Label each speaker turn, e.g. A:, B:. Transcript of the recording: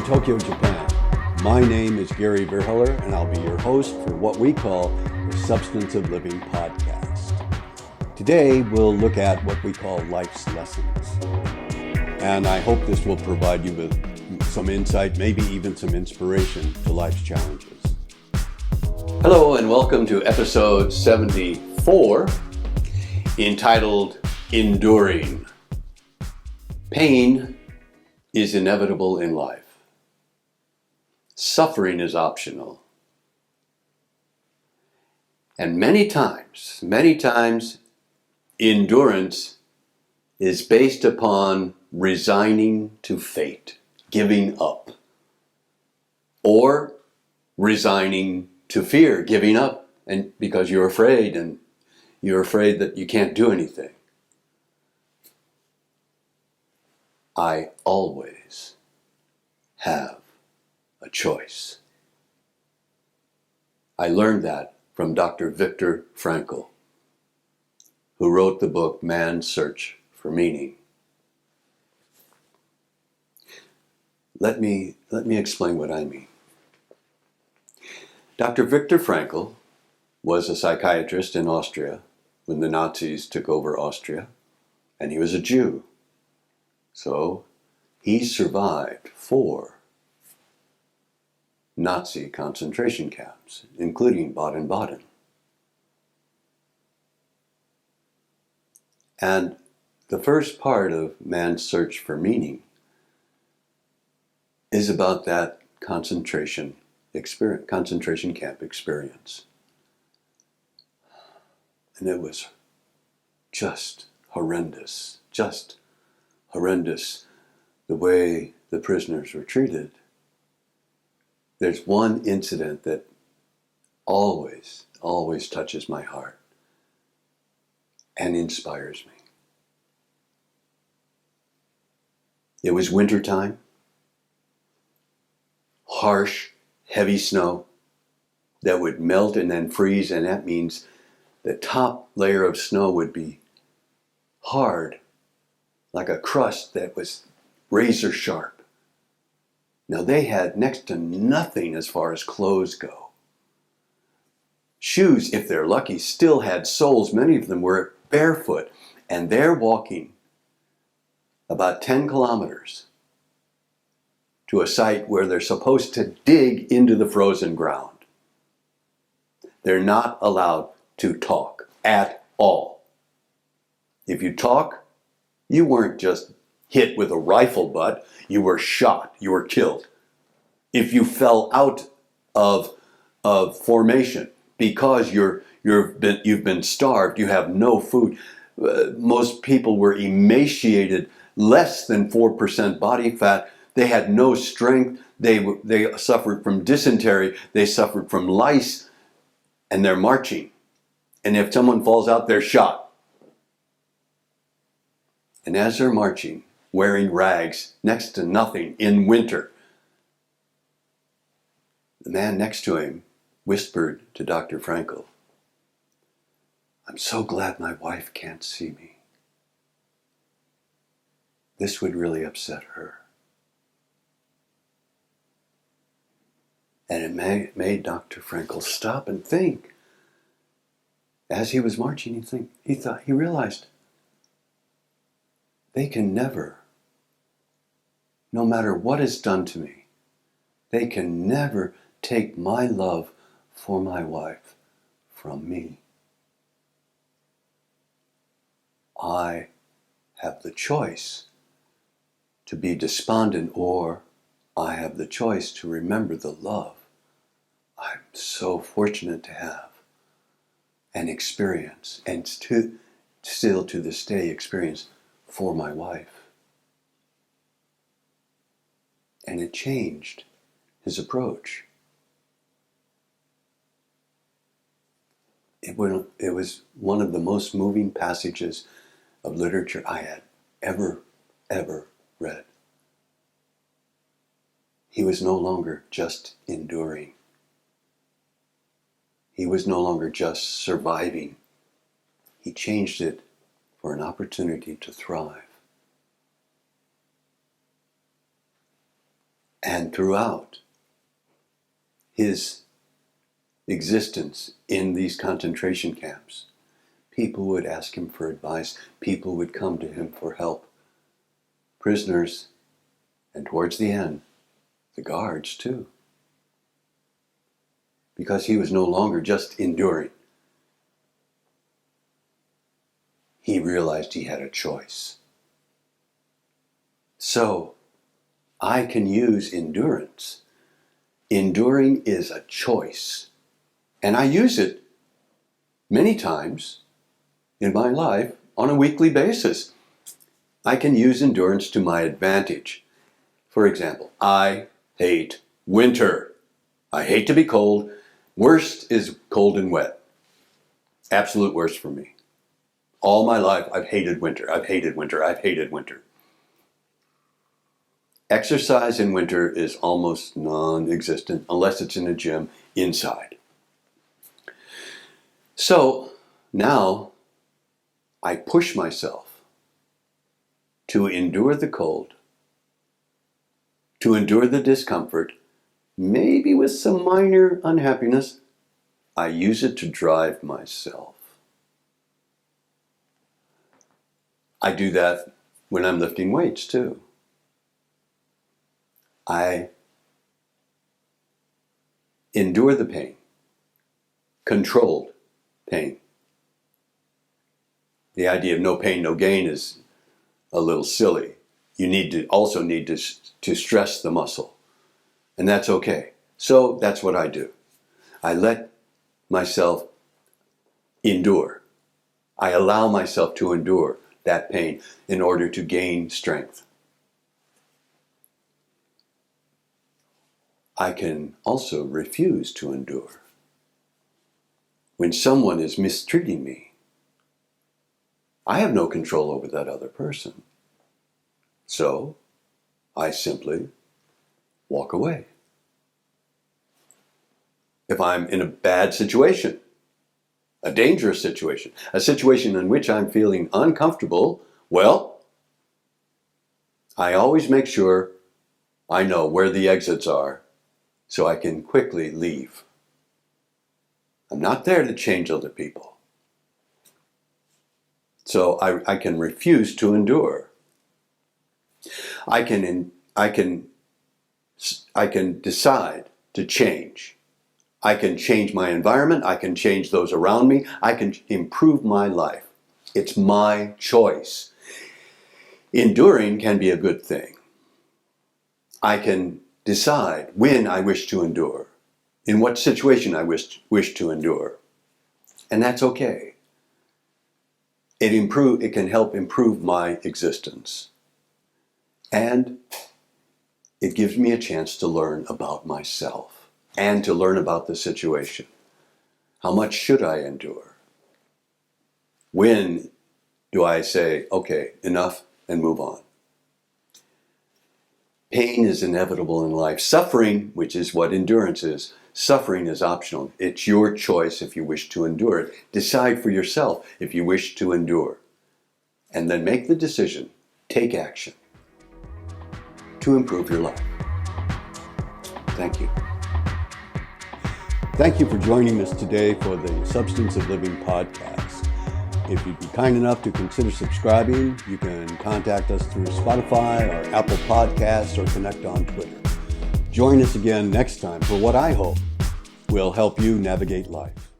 A: Tokyo, Japan. My name is Gary Verheller, and I'll be your host for what we call the Substance of Living podcast. Today, we'll look at what we call life's lessons. And I hope this will provide you with some insight, maybe even some inspiration to life's challenges.
B: Hello, and welcome to episode 74, entitled Enduring. Pain is inevitable in life. Suffering is optional. And many times, endurance is based upon resigning to fate, giving up, or resigning to fear, giving up, and because you're afraid that you can't do anything. I always have a choice. I learned that from Dr. Viktor Frankl, who wrote the book Man's Search for Meaning. Let me explain what I mean. Dr. Viktor Frankl was a psychiatrist in Austria when the Nazis took over Austria, and he was a Jew. So he survived 4 Nazi concentration camps, including Baden-Baden. And the first part of Man's Search for Meaning is about that concentration camp experience. And it was just horrendous, the way the prisoners were treated. There's one incident that always touches my heart and inspires me. It was wintertime, harsh, heavy snow that would melt and then freeze, and that means the top layer of snow would be hard, like a crust that was razor sharp. Now they had next to nothing as far as clothes go. Shoes, if they're lucky, still had soles. Many of them were barefoot, and they're walking about 10 kilometers to a site where they're supposed to dig into the frozen ground. They're not allowed to talk at all. If you talk, you weren't just hit with a rifle butt, you were shot, you were killed. If you fell out of formation because you've been starved, you have no food. Most people were emaciated, less than 4% body fat. They had no strength. They suffered from dysentery. They suffered from lice, and they're marching. And if someone falls out, they're shot. And as they're marching, wearing rags, next to nothing in winter, the man next to him whispered to Dr. Frankl, "I'm so glad my wife can't see me. This would really upset her." And it made Dr. Frankl stop and think. As he was marching, he realized, they can never, no matter what is done to me, they can never take my love for my wife from me. I have the choice to be despondent, or I have the choice to remember the love I'm so fortunate to have and experience, and still to this day experience for my wife. And it changed his approach. It was one of the most moving passages of literature I had ever read. He was no longer just enduring. He was no longer just surviving. He changed it for an opportunity to thrive. And throughout his existence in these concentration camps, people would ask him for advice. People would come to him for help. Prisoners, and towards the end, the guards too. Because he was no longer just enduring. He realized he had a choice. So, I can use endurance. Enduring is a choice. And I use it many times in my life on a weekly basis. I can use endurance to my advantage. For example, I hate winter. I hate to be cold. Worst is cold and wet. Absolute worst for me. All my life, I've hated winter. I've hated winter. I've hated winter. Exercise in winter is almost non-existent unless it's in a gym inside. So now I push myself to endure the cold, to endure the discomfort, maybe with some minor unhappiness. I use it to drive myself. I do that when I'm lifting weights too. I endure the pain, controlled pain. The idea of no pain, no gain is a little silly. You need to stress the muscle, and that's okay. So that's what I do. I let myself endure. I allow myself to endure that pain in order to gain strength. I can also refuse to endure. When someone is mistreating me, I have no control over that other person. So I simply walk away. If I'm in a bad situation, a dangerous situation, a situation in which I'm feeling uncomfortable, well, I always make sure I know where the exits are so I can quickly leave. I'm not there to change other people. So I can refuse to endure. I can decide to change. I can change my environment. I can change those around me. I can improve my life. It's my choice. Enduring can be a good thing. I can decide when I wish to endure, in what situation I wish to endure. And that's okay. It can help improve my existence. And it gives me a chance to learn about myself and to learn about the situation. How much should I endure? When do I say, okay, enough, and move on? Pain is inevitable in life. Suffering, which is what endurance is, suffering is optional. It's your choice if you wish to endure it. Decide for yourself if you wish to endure. And then make the decision, take action to improve your life. Thank you.
A: Thank you for joining us today for the Substance of Living podcast. If you'd be kind enough to consider subscribing, you can contact us through Spotify or Apple Podcasts or connect on Twitter. Join us again next time for what I hope will help you navigate life.